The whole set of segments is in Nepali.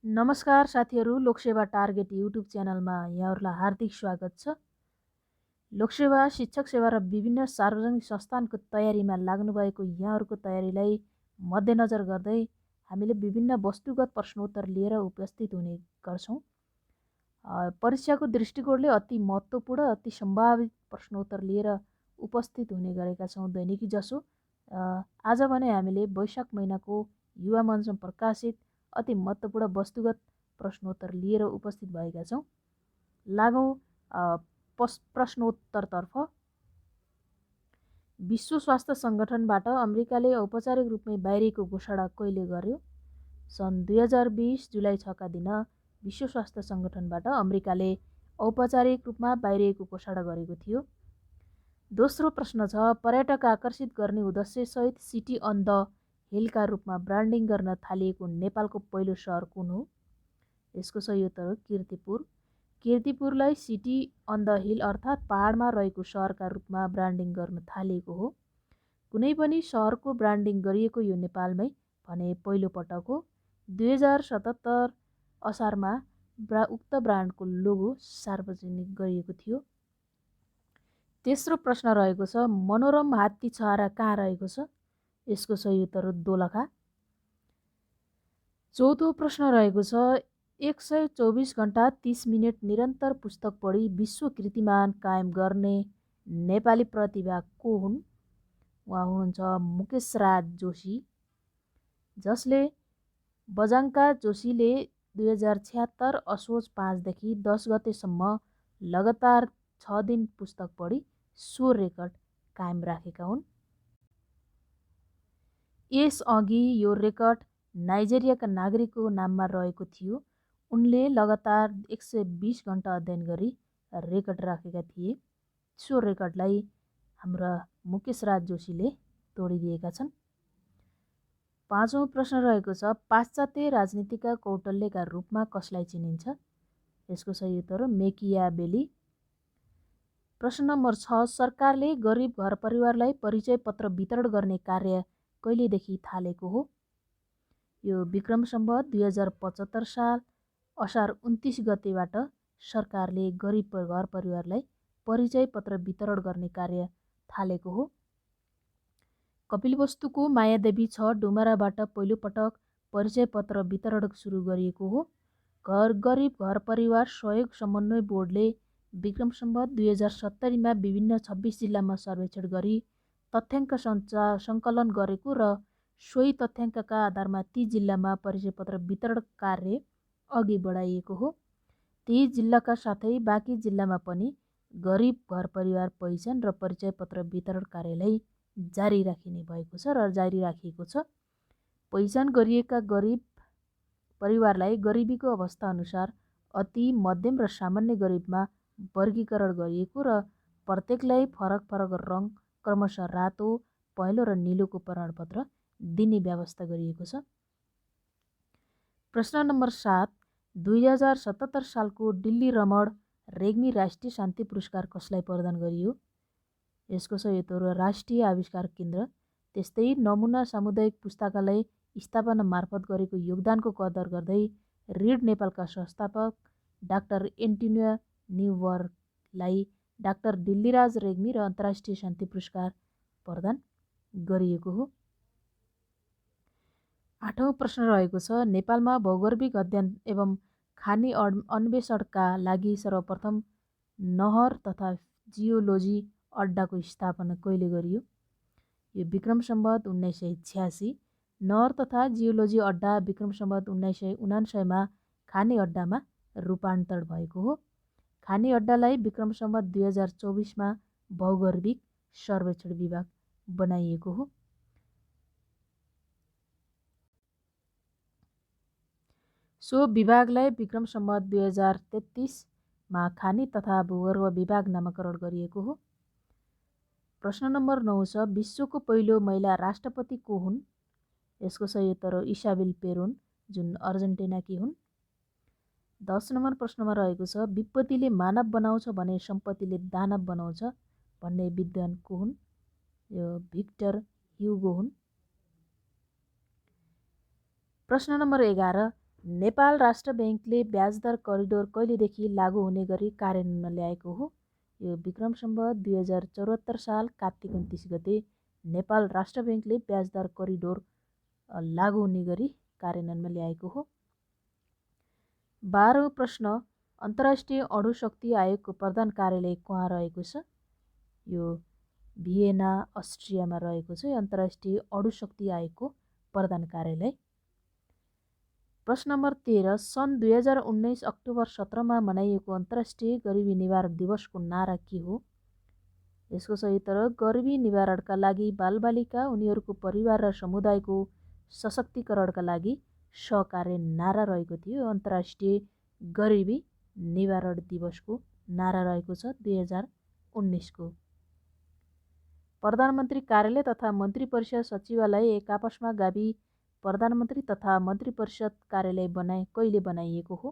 नमस्कार साथीहरू, लोकसेवा टार्गेट युट्युब च्यानलमा यहाँहरूलाई हार्दिक स्वागत छ। लोकसेवा, शिक्षक सेवा र विभिन्न सार्वजनिक संस्थानको तयारीमा लाग्नुभएको यहाँहरूको तयारीलाई मध्यनजर गर्दै हामीले विभिन्न वस्तुगत प्रश्नोत्तर लिएर उपस्थित हुने गर्छौँ। परीक्षाको दृष्टिकोणले अति महत्त्वपूर्ण, अति सम्भावित प्रश्नोत्तर लिएर उपस्थित हुने गरेका छौँ दैनिकी जसो। आज भने हामीले वैशाख महिनाको युवा मञ्चमा प्रकाशित अति महत्त्वपूर्ण वस्तुगत प्रश्नोत्तर लिएर उपस्थित भएका छौँ। लागौँ प्रश्नोत्तरतर्फ। विश्व स्वास्थ्य सङ्गठनबाट अमेरिकाले औपचारिक रूपमै बाहिरिएको घोषणा कहिले गर्यो? सन् 2020 जुलाई 6 का दिन विश्व स्वास्थ्य सङ्गठनबाट अमेरिकाले औपचारिक रूपमा बाहिरिएको घोषणा गरेको थियो। दोस्रो प्रश्न छ, पर्यटक आकर्षित गर्ने उद्देश्यसहित सिटी अन द हिलका रूपमा ब्रान्डिङ गर्न थालिएको नेपालको पहिलो सहर कुन हो? यसको सही उत्तर हो कीर्तिपुर। कीर्तिपुरलाई सिटी अन द हिल अर्थात् पहाडमा रहेको सहरका रूपमा ब्रान्डिङ गर्न थालिएको हो। कुनै पनि सहरको ब्रान्डिङ गरिएको यो नेपालमै भने पहिलो पटक हो। 2077 असारमा उक्त ब्रान्डको लोगो सार्वजनिक गरिएको थियो। तेस्रो प्रश्न रहेको छ, मनोरम हात्ती छहरा कहाँ रहेको छ? यसको सही उत्तर हो दोलखा। चौथो प्रश्न रहेको छ, 124 घण्टा 30 मिनट निरन्तर पुस्तक पढी विश्व कीर्तिमान कायम गर्ने नेपाली प्रतिभा को हुन्? उहाँ हुनुहुन्छ मुकेश राज जोशी, जसले बजाङ्का जोशीले 2076 असोज 5 देखि 10 गतेसम्म लगातार 6 दिन पुस्तक पढी सो रेकर्ड कायम राखेका हुन्। यसअघि यो रेकर्ड नाइजेरियाका नागरिकको नाममा रहेको थियो। उनले लगातार 120 घण्टा अध्ययन गरी रेकर्ड राखेका थिए। सो रेकर्डलाई हाम्रा मुकेश राज जोशीले तोडिदिएका छन्। पाँचौँ प्रश्न रहेको छ, पाश्चात्य राजनीतिका कौटल्यका रूपमा कसलाई चिनिन्छ? यसको सही उत्तर हो मेकियावेली। प्रश्न नम्बर 6, सरकारले गरिब घर परिवारलाई परिचय पत्र वितरण गर्ने कार्य कहिलेदेखि थालेको हो? यो विक्रम सम्वत 2075 साल असार 29 गतेबाट सरकारले गरिब घर परिवारलाई परिचय पत्र वितरण गर्ने कार्य थालेको हो। कपिलवस्तुको मायादेवी 6 डुमराबाट पहिलोपटक परिचय पत्र वितरण सुरु गरिएको हो। गरिब घर परिवार सहयोग समन्वय बोर्डले विक्रम सम्वत 2070 विभिन्न 26 जिल्लामा सर्वेक्षण गरी तथ्याङ्क सङ्कलन गरेको र सोही तथ्याङ्कका आधारमा ती जिल्लामा परिचय पत्र वितरण कार्य अघि बढाइएको हो। ती जिल्लाका साथै बाँकी जिल्लामा पनि गरिब घर परिवार पहिचान र परिचय पत्र वितरण कार्यलाई जारी राखिने भएको छ र जारी राखिएको छ। पहिचान गरिएका गरिब परिवारलाई गरिबीको अवस्था अनुसार अति, मध्यम र सामान्य गरिबमा वर्गीकरण गरिएको र प्रत्येकलाई फरक फरक रङ क्रमशः रातो, पहेँलो र निलोको प्रमाणपत्र दिने व्यवस्था गरिएको छ। प्रश्न नम्बर 7, 2077 सालको दिल्ली रमण रेग्मी राष्ट्रिय शान्ति पुरस्कार कसलाई प्रदान गरियो? यसको सही उत्तर हो राष्ट्रिय आविष्कार केन्द्र। त्यस्तै नमुना सामुदायिक पुस्तकालय स्थापना मार्फत गरेको योगदानको कदर गर्दै रिड नेपालका संस्थापक डाक्टर एन्टोनियो न्युबर्गलाई डाक्टर दिल्लीराज रेग्मी र अन्तर्राष्ट्रिय शान्ति पुरस्कार प्रदान गरिएको हो। 8औँ प्रश्न रहेको छ, नेपालमा भौगर्भिक अध्ययन एवं खानी अन्वेषणका लागि सर्वप्रथम नहर तथा जियोलोजी अड्डाको स्थापना कहिले गरियो? यो विक्रम सम्वत 1986। नहर तथा जियोलोजी अड्डा विक्रम सम्वत 1999 खानी अड्डामा रूपान्तरण भएको हो। खानी अड्डालाई विक्रम सम्वत 2024 भौगर्भिक सर्वेक्षण विभाग बनाइएको हो। सो विभागलाई विक्रम सम्वत 2033 खानी तथा भूगर्भ विभाग नामाकरण गरिएको हो। प्रश्न नम्बर 9 छ, विश्वको पहिलो महिला राष्ट्रपति को हुन्? यसको सही उत्तर हो इसाबेल पेरोन, जुन अर्जेन्टिनाकी हुन्। 10 नम्बर प्रश्नमा रहेको छ, विपत्तिले मानव बनाउँछ भने सम्पत्तिले दानव बनाउँछ भन्ने विद्वान को हुन्? यो भिक्टर ह्युगो हुन्। प्रश्न नम्बर 11, नेपाल राष्ट्र ब्याङ्कले ब्याजदर करिडोर कहिलेदेखि लागू हुने गरी कार्यान्वयनमा ल्याएको हो? यो विक्रम सम्वत 2074 साल कार्तिक 29 गते नेपाल राष्ट्र ब्याङ्कले ब्याजदर करिडोर लागू हुने गरी कार्यान्वयनमा ल्याएको हो। 12औं प्रश्न, अन्तर्राष्ट्रिय अणु शक्ति आयोगको प्रधान कार्यालय कहाँ रहेको छ? यो भियेना, अस्ट्रियामा रहेको छ अन्तर्राष्ट्रिय अणु शक्ति आयोगको प्रधान कार्यालय। प्रश्न नम्बर 13, सन् 2019 अक्टोबर 17 मनाइएको अन्तर्राष्ट्रिय गरिबी निवारण दिवसको नारा के हो? यसको सही उत्तर गरिबी निवारणका लागि बालबालिका, उनीहरूको परिवार र समुदायको सशक्तिकरणका लागि सहकार्य नारा रहेको थियो। अन्तर्राष्ट्रिय गरिबी निवारण दिवसको नारा रहेको छ 2019 को। प्रधानमन्त्री कार्यालय तथा मन्त्री परिषद सचिवालय एक आपसमा गाभी प्रधानमन्त्री तथा मन्त्री परिषद कार्यालय कहिले बनाइएको हो?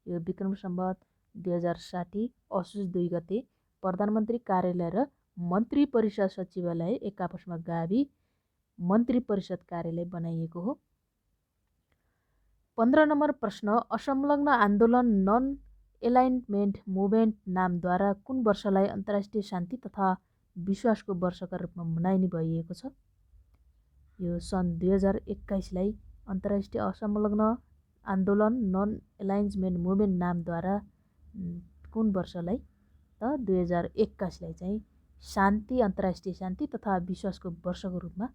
यो विक्रम सम्वत 2060 असोज 2 गते प्रधानमन्त्री कार्यालय र मन्त्री परिषद सचिवालय एक आपसमा गाभी मन्त्री परिषद कार्यालय बनाइएको हो। 15 नम्बर प्रश्न, असंलग्न आन्दोलन नन एलाइनमेन्ट मुभमेन्ट नामद्वारा कुन वर्षलाई अन्तर्राष्ट्रिय शान्ति तथा विश्वासको वर्षका रूपमा मनाइने भइएको छ? यो सन् 2021 लाई अन्तर्राष्ट्रिय असंलग्न आन्दोलन नन एलाइन्समेन्ट मुभमेन्ट नामद्वारा कुन वर्षलाई त 2021 लाई चाहिँ शान्ति, अन्तर्राष्ट्रिय शान्ति तथा विश्वासको वर्षको रूपमा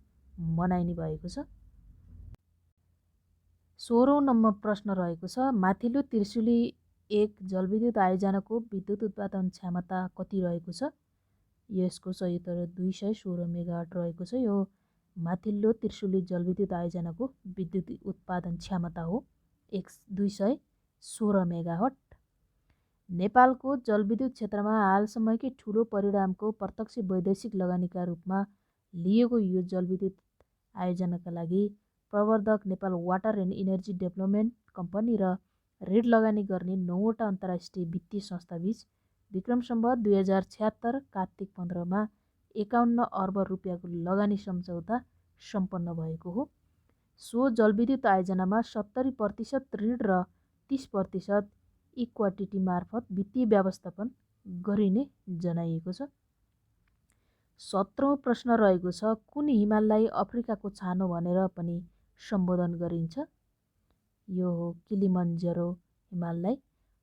मनाइने भएको छ। 16औं नम्बर प्रश्न रहेको छ, माथिल्लो त्रिशुली 1 जलविद्युत आयोजनाको विद्युत उत्पादन क्षमता कति रहेको छ? यसको सही उत्तर 216 मेगावाट रहेको छ। यो माथिल्लो त्रिशुली जलविद्युत आयोजनाको विद्युत उत्पादन क्षमता हो 216 मेगावाट। नेपालको जलविद्युत क्षेत्रमा हालसम्मकै ठूलो परिणामको प्रत्यक्ष वैदेशिक लगानीका रूपमा लिएको यो जलविद्युत आयोजनाका लागि प्रवर्धक Nepal water and energy development company र ऋण लगानी गर्ने 9वटा अन्तर्राष्ट्रिय वित्तीय संस्थाबीच विक्रम सम्वत 2076 कार्तिक 15 मा 51 अर्ब रुपियाँको लगानी सम्झौता सम्पन्न भएको हो। सो जलविद्युत आयोजनामा 70% ऋण र 30% इक्विटी मार्फत वित्तीय व्यवस्थापन गरिने जनाइएको छ। 17औं प्रश्न रहेको छ, कुन हिमाललाई अफ्रिकाको छानो भनेर पनि सम्बोधन गरिन्छ? यो हो किलिमन्जरो हिमाललाई।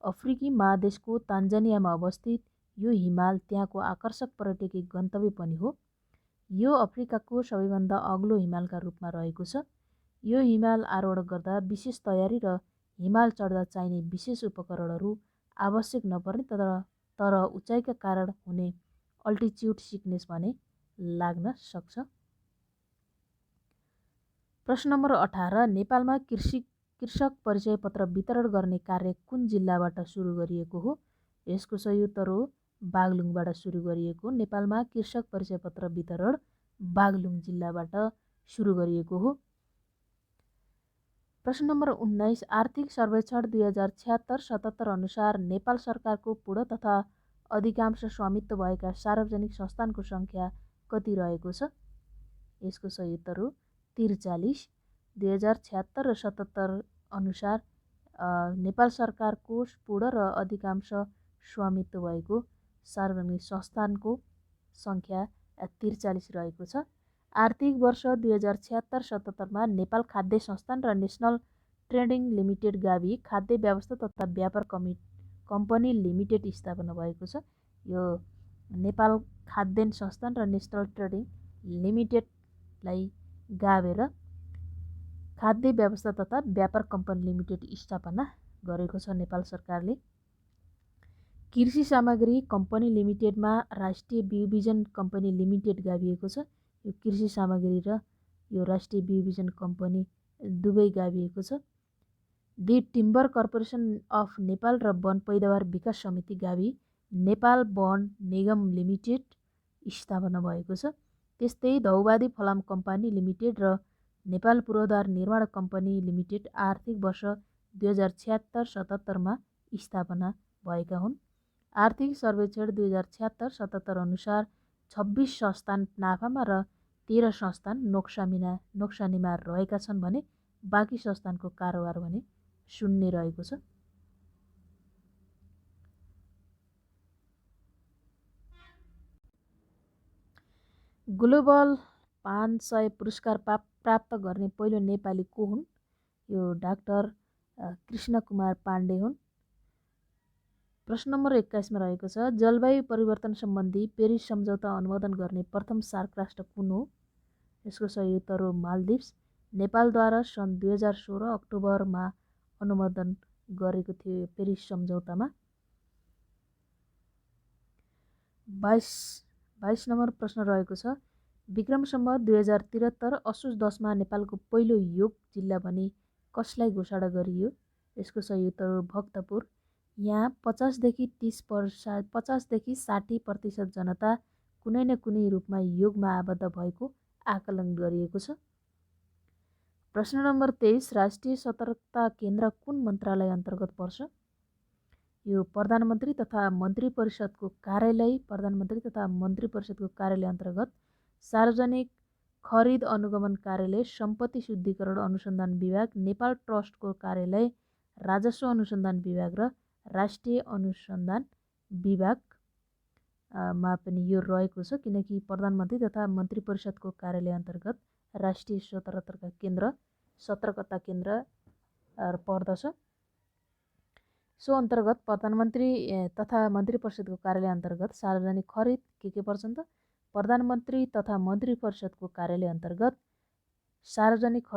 अफ्रिकी महादेशको तान्जानियामा अवस्थित यो हिमाल त्यहाँको आकर्षक पर्यटकीय गन्तव्य पनि हो। यो अफ्रिकाको सबैभन्दा अग्लो हिमालका रूपमा रहेको छ। यो हिमाल आरोहण गर्दा विशेष तयारी र हिमाल चढ्दा चाहिने विशेष उपकरणहरू आवश्यक नपर्ने तर उचाइका कारण हुने अल्टिच्युड सिकनेस भने लाग्न सक्छ। प्रश्न नम्बर 18, नेपालमा कृषक परिचय पत्र वितरण गर्ने कार्य कुन जिल्लाबाट सुरु गरिएको हो? यसको सही उत्तर हो बागलुङबाट सुरु गरिएको। नेपालमा कृषक परिचय पत्र वितरण बागलुङ जिल्लाबाट सुरु गरिएको हो। प्रश्न नम्बर 19, आर्थिक सर्वेक्षण 2076-77 अनुसार नेपाल सरकारको पूर्ण तथा अधिकांश स्वामित्व भएका सार्वजनिक संस्थानको सङ्ख्या कति रहेको छ? यसको सही उत्तर हो 43। 2076 र 77 अनुसार नेपाल सरकारको पूर्ण र अधिकांश स्वामित्व भएको सार्वजनिक संस्थानको सङ्ख्या 43 रहेको छ। आर्थिक वर्ष 2076-77 मा नेपाल खाद्य संस्थान र नेसनल ट्रेडिङ लिमिटेड गावी खाद्य व्यवस्था तथा व्यापार कम्पनी लिमिटेड स्थापना भएको छ। यो नेपाल खाद्य संस्थान र नेसनल ट्रेडिङ लिमिटेडलाई गाभेर खाद्य व्यवस्था तथा व्यापार कम्पनी लिमिटेड स्थापना गरेको छ नेपाल सरकारले। कृषि सामग्री कम्पनी लिमिटेडमा राष्ट्रिय बिउबिजन कम्पनी लिमिटेड गाभिएको छ। यो कृषि सामग्री र यो राष्ट्रिय बिउबिजन कम्पनी दुवै गाभिएको छ। The timber corporation of Nepal र वन पैदावार विकास समिति गावी नेपाल वन निगम लिमिटेड स्थापना भएको छ। त्यस्तै धौवादी फलाम कम्पनी लिमिटेड र नेपाल पूर्वाधार निर्माण कम्पनी लिमिटेड आर्थिक वर्ष 2076-77 मा स्थापना भएका हुन्। आर्थिक सर्वेक्षण 2076-77 अनुसार 26 संस्थान नाफामा र 13 संस्थान नोक्सानीमा रहेका छन् भने बाँकी संस्थानको कारोबार भने शून्य रहेको छ। ग्लोबल 500 पुरस्कार प्राप्त गर्ने पहिलो नेपाली को हुन्? यो डाक्टर कृष्ण कुमार पाण्डे हुन्। प्रश्न नम्बर 21 मा रहेको छ जलवायु परिवर्तन सम्बन्धी पेरिस सम्झौता अनुमोदन गर्ने प्रथम सार्क राष्ट्र कुन हो? यसको सही उत्तर हो मालदिभ्स। नेपालद्वारा सन् 2016 अक्टोबरमा अनुमोदन गरेको थियो पेरिस सम्झौतामा। 22 नम्बर प्रश्न रहेको छ विक्रम सम्वत 2073 असोज 10 मा नेपालको पहिलो योग जिल्ला भनी कसलाई घोषणा गरियो? यसको सही उत्तर हो भक्तपुर। यहाँ 50 देखि 60% जनता कुनै न कुनै रूपमा योगमा आबद्ध भएको आकलन गरिएको छ। प्रश्न नम्बर 23 राष्ट्रिय सतर्कता केन्द्र कुन मन्त्रालय अन्तर्गत पर्छ? यो प्रधानमन्त्री तथा मन्त्री परिषदको कार्यालय अन्तर्गत सार्वजनिक खरिद अनुगमन कार्यालय, सम्पत्ति शुद्धिकरण अनुसन्धान विभाग, नेपाल ट्रस्टको कार्यालय, राजस्व अनुसन्धान विभाग र राष्ट्रिय अनुसन्धान विभागमा पनि यो रहेको छ किनकि प्रधानमन्त्री तथा मन्त्री परिषदको कार्यालय अन्तर्गत राष्ट्रिय सतर्कता केन्द्र पर्दछ। सो अन्तर्गत प्रधानमन्त्री तथा मन्त्री परिषदको कार्यालय अन्तर्गत सार्वजनिक खरिद के पर्छन् त? प्रधानमन्त्री तथा मन्त्री परिषदको कार्यालय अन्तर्गत सार्वजनिक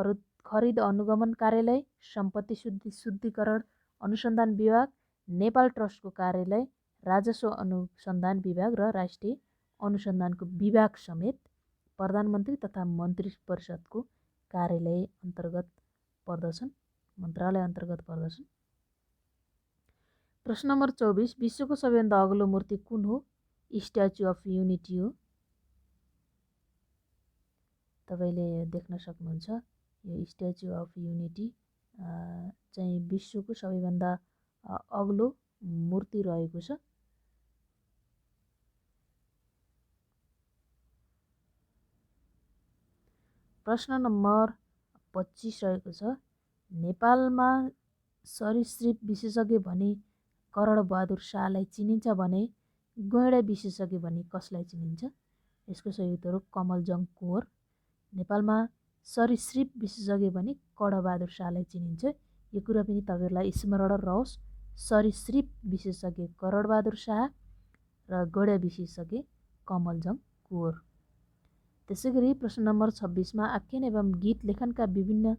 खरिद अनुगमन कार्यालय, सम्पत्ति शुद्धिकरण अनुसन्धान विभाग, नेपाल ट्रस्टको कार्यालय, राजस्व अनुसन्धान विभाग र राष्ट्रिय अनुसन्धानको विभाग समेत प्रधानमन्त्री तथा मन्त्री परिषदको कार्यालय अन्तर्गत पर्दछन्, मन्त्रालय अन्तर्गत पर्दछन्। प्रश्न नम्बर 24 विश्वको सबैभन्दा अग्लो मूर्ति कुन हो? स्ट्याचु अफ युनिटी हो। तपाईँले देख्न सक्नुहुन्छ यो स्ट्याचु अफ युनिटी चाहिँ विश्वको सबैभन्दा अग्लो मूर्ति रहेको छ। प्रश्न नम्बर 25 रहेको छ नेपालमा सरीसृप विशेषज्ञ भनी करणबहादुर शाहलाई चिनिन्छ भने गैंडा विशेषज्ञ भनी कसलाई चिनिन्छ? यसको सही उत्तर हो कमलजङ कुँवर। नेपालमा सरीसृप विशेषज्ञ भनी करणबहादुर शाहलाई चिनिन्छ। यो कुरा पनि तपाईँहरूलाई स्मरण रहोस्। सरीसृप विशेषज्ञ करणबहादुर शाह र गैंडा विशेषज्ञ कमलजङ कुँवर। त्यसैगरी प्रश्न नम्बर 26 मा आख्यान एवं गीत लेखनका विभिन्न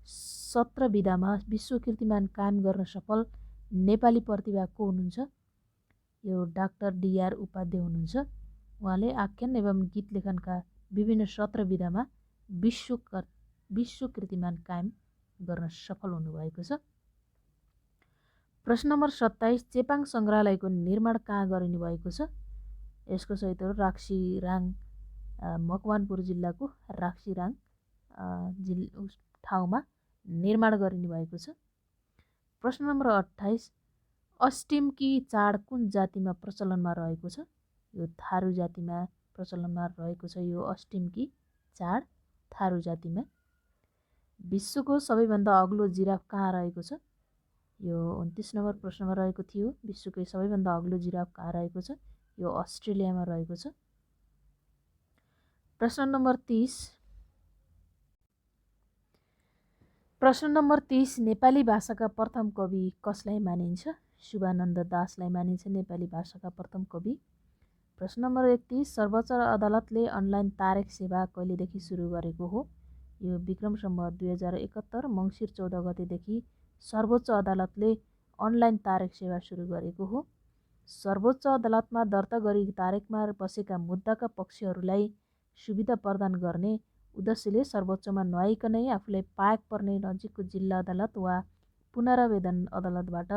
सत्र विधामा विश्व कीर्तिमान कायम गर्न सफल नेपाली प्रतिभा को हुनुहुन्छ? यो डाक्टर डीआर उपाध्याय हुनुहुन्छ। उहाँले आख्यान एवं गीत लेखनका विभिन्न सत्र विधामा विश्व कीर्तिमान कायम गर्न सफल हुनुभएको छ। प्रश्न नम्बर 27 चेपाङ सङ्ग्रहालयको निर्माण कहाँ गरिनु भएको छ? यसको सही उत्तर राक्सिराङ मकवानपुर जिल्लाको राक्सिराङ ठाउँमा निर्माण गरिनु भएको छ। प्रश्न नम्बर 28 अस्टिमकी चाड कुन जातिमा प्रचलनमा रहेको छ? यो थारू जातिमा प्रचलनमा रहेको छ यो अस्टिमकी चाड थारू जातिमा। विश्वको सबैभन्दा अग्लो जिराफ कहाँ रहेको छ? यो 29 नम्बर प्रश्नमा रहेको थियो। विश्वकै सबैभन्दा अग्लो जिराफ कहाँ रहेको छ? यो अस्ट्रेलियामा रहेको छ। प्रश्न नम्बर 30 नेपाली भाषाका प्रथम कवि कसलाई मानिन्छ? शुभानन्द दासलाई मानिन्छ नेपाली भाषाका प्रथम कवि। प्रश्न नम्बर 31 सर्वोच्च अदालतले अनलाइन तारेख सेवा कहिलेदेखि सुरु गरेको हो? यो विक्रम सम्वत 2071 मङ्सिर 14 गतेदेखि सर्वोच्च अदालतले अनलाइन तारेख सेवा सुरु गरेको हो। सर्वोच्च अदालतमा दर्ता गरी तारेखमा बसेका मुद्दाका पक्षहरूलाई सुविधा प्रदान गर्ने उद्देश्यले सर्वोच्चमा नआइकनै आफूलाई पाएक पर्ने नजिकको जिल्ला अदालत वा पुनरावेदन अदालतबाट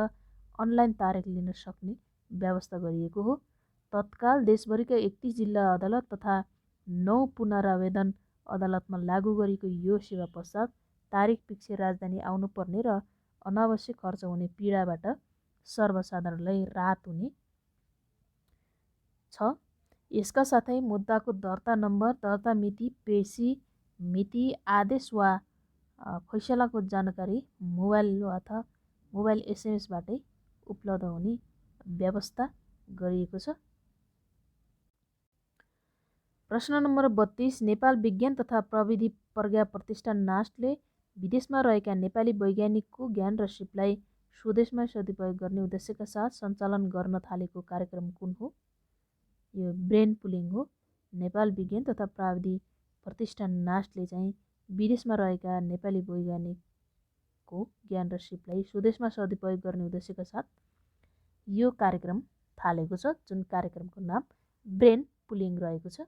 अनलाइन तारेख लिन सक्ने व्यवस्था गरिएको हो। तत्काल देशभरिका 31 जिल्ला अदालत तथा 9 पुनरावेदन अदालतमा लागू गरेको यो सेवा पश्चात तारिख पिच्छे राजधानी आउनुपर्ने र अनावश्यक खर्च हुने पीडाबाट सर्वसाधारणलाई राहत हुने छ। यसका साथै मुद्दाको दर्ता नम्बर, दर्ता मिति, पेशी मिति, आदेश वा फैसलाको जानकारी मोबाइल अथवा मोबाइल एसएमएसबाटै उपलब्ध हुने व्यवस्था गरिएको छ। प्रश्न नम्बर 32 नेपाल विज्ञान तथा प्रविधि प्रज्ञा प्रतिष्ठान नास्टले विदेशमा रहेका नेपाली वैज्ञानिकको ज्ञान र सिपलाई स्वदेशमा सदुपयोग गर्ने उद्देश्यका साथ सञ्चालन गर्न थालेको कार्यक्रम कुन हो? यो ब्रेन पुलिङ हो। नेपाल विज्ञान तथा प्रविधि प्रतिष्ठान नास्टले चाहिँ विदेशमा रहेका नेपाली वैज्ञानिकको ज्ञान र सिपलाई स्वदेशमा सदुपयोग गर्ने उद्देश्यका साथ यो कार्यक्रम थालेको छ, जुन कार्यक्रमको नाम ब्रेन पुलिङ रहेको छ।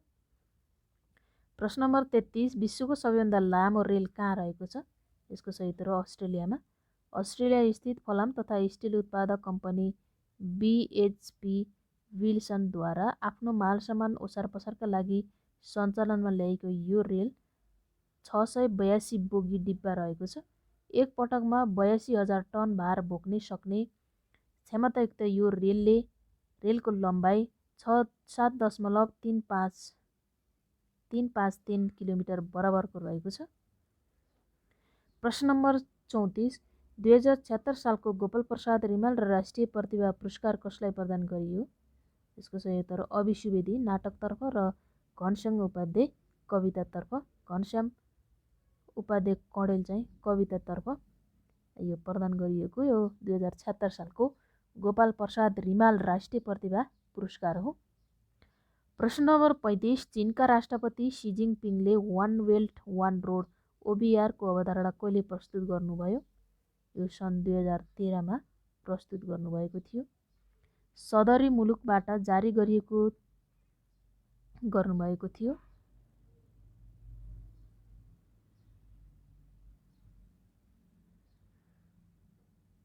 प्रश्न नम्बर 33 विश्वको सबैभन्दा लामो रेल कहाँ रहेको छ? यसको सही उत्तर हो अस्ट्रेलियामा। अस्ट्रेलिया स्थित फलाम तथा स्टिल उत्पादक कम्पनी BHP विल्सनद्वारा आफ्नो मालसामान ओसार पसारका लागि सञ्चालनमा ल्याएको यो रेल 682 बोगी डिब्बा रहेको छ। एक पटकमा 82,000 टन भार बोक्ने सक्ने क्षमतायुक्त यो रेलको लम्बाइ 7.353 किलोमिटर बराबरको रहेको छ। प्रश्न नम्बर 34 2076 सालको गोपाल प्रसाद रिमाल र राष्ट्रिय प्रतिभा पुरस्कार कसलाई प्रदान गरियो? यसको सही उत्तर अभि सुवेदी नाटकतर्फ र घनश्याम उपाध्याय कवितातर्फ। घनश्याम उपाध्याय कँडेल चाहिँ कवितातर्फ यो प्रदान गरिएको यो 2076 सालको गोपाल प्रसाद रिमाल राष्ट्रिय प्रतिभा पुरस्कार हो। प्रश्न नम्बर 35 चीनका राष्ट्रपति सी जिनपिङले one belt one road OBR को अवधारणा कहिले प्रस्तुत गर्नुभयो? यो सन् 2013 प्रस्तुत गर्नुभएको थियो। सदरी मुलुकबाट जारी गर्नुभएको थियो।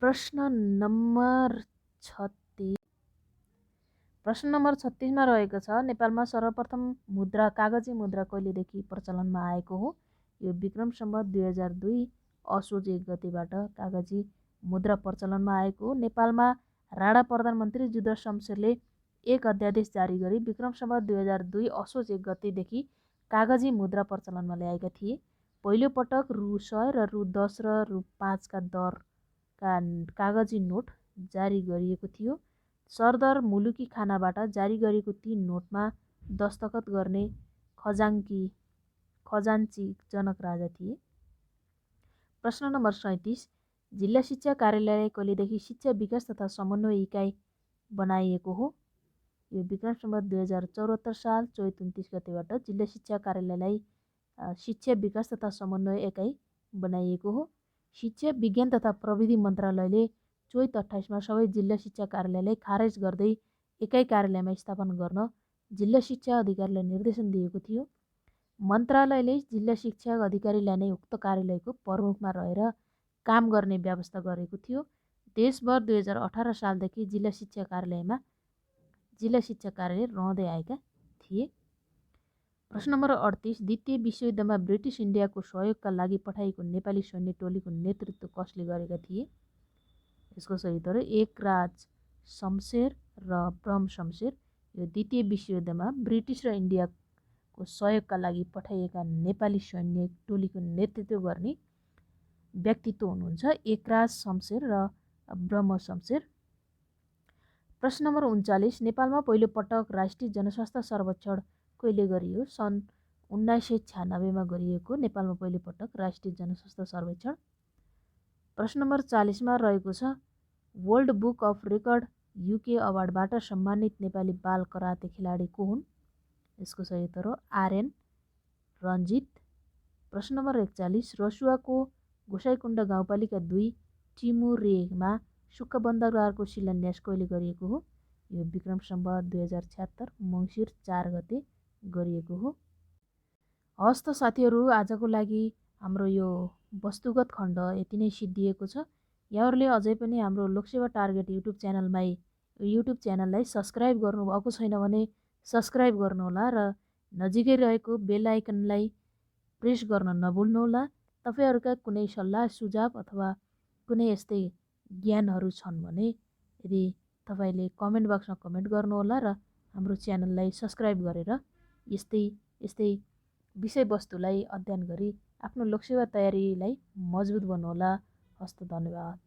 प्रश्न नम्बर 36 मा रहेको छ नेपालमा सर्वप्रथम कागजी मुद्रा कहिलेदेखि प्रचलनमा आएको हो? यो विक्रम सम्वत 2002 असोज 1 गतेबाट कागजी मुद्रा प्रचलनमा आएको हो। नेपालमा राणा प्रधानमन्त्री जुद्ध शमशेरले एक अध्यादेश जारी गरी विक्रम सम्वत 2002 असोज 1 गतेदेखि कागजी मुद्रा प्रचलनमा ल्याएका थिए। पहिलो पटक रु 100 र रु 10 र रु 5 का दरका कागजी नोट जारी गरिएको थियो। सरदर मुलुकी खानाबाट जारी गरिएको ती नोटमा दस्तखत गर्ने खजान्ची जनक राजा थिए। प्रश्न नम्बर 37 जिल्ला शिक्षा कार्यालय कहिलेदेखि शिक्षा विकास तथा समन्वय इकाइ बनाइएको हो? यो विक्रम सम्वत 2074 साल चैत 29 गतेबाट जिल्ला शिक्षा कार्यालयलाई शिक्षा विकास तथा समन्वय इकाइ बनाइएको हो। शिक्षा विज्ञान तथा प्रविधि मन्त्रालयले चैत 28 मा सबै जिल्ला शिक्षा कार्यालयलाई खारेज गर्दै एकै कार्यालयमा स्थापना गर्न जिल्ला शिक्षा अधिकारीलाई निर्देशन दिएको थियो। मन्त्रालयले जिल्ला शिक्षा अधिकारीलाई नै उक्त कार्यालयको प्रमुखमा रहेर काम गर्ने व्यवस्था गरेको थियो। देशभर 2018 सालदेखि जिल्ला शिक्षा कार्यालय रहँदै आएका थिए। प्रश्न नम्बर 38 द्वितीय विश्वयुद्धमा ब्रिटिस इन्डियाको सहयोगका लागि पठाइएको नेपाली सैन्य टोलीको नेतृत्व कसले गरेका थिए? यसको सही उत्तर एकराज शमशेर र ब्रह्म शमशेर। यो द्वितीय विश्वयुद्धमा ब्रिटिस र इन्डियाको सहयोगका लागि पठाइएका नेपाली सैन्य टोलीको नेतृत्व गर्ने व्यक्तित्व हुनुहुन्छ एकराज शमशेर र ब्रह्म शमशेर। प्रश्न नम्बर 39 नेपालमा पहिलो पटक राष्ट्रिय जनस्वास्थ्य सर्वेक्षण कहिले गरियो? सन् 1996 मा गरिएको नेपालमा पहिलो पटक राष्ट्रिय जनस्वास्थ्य सर्वेक्षण। प्रश्न नम्बर 40 मा रहेको छ world book of record UK अवार्डबाट सम्मानित नेपाली बाल कराते खेलाडी को हुन्? यसको सही उत्तर हो RN रञ्जित। प्रश्न नम्बर 41 रसुवाको गोसाइँकुण्ड गाउँपालिका 2 टिमुरेमा सुक्खा बन्दागारको शिलान्यास कहिले गरिएको हो? यो विक्रम सम्वत 2076 मङ्सिर 4 गते गरिएको हो। हस् त साथीहरू, आजको लागि हाम्रो यो वस्तुगत खण्ड यति नै सिद्धिएको छ। यहाँहरूले अझै पनि हाम्रो लोकसेवा टार्गेट युट्युब च्यानललाई सब्स्क्राइब गर्नुभएको छैन भने सब्स्क्राइब गर्नुहोला र नजिकै रहेको बेल आइकनलाई प्रेस गर्न नभुल्नुहोला। तपाईँहरूका कुनै सल्लाह सुझाव अथवा कुनै यस्तै ज्ञानहरू छन् भने यदि तपाईँले कमेन्ट बक्समा कमेन्ट गर्नुहोला र हाम्रो च्यानललाई सब्स्क्राइब गरेर यस्तै विषयवस्तुलाई अध्ययन गरी आफ्नो लोकसेवा तयारीलाई मजबुत बनाउनुहोला। हस्त धन्यवाद।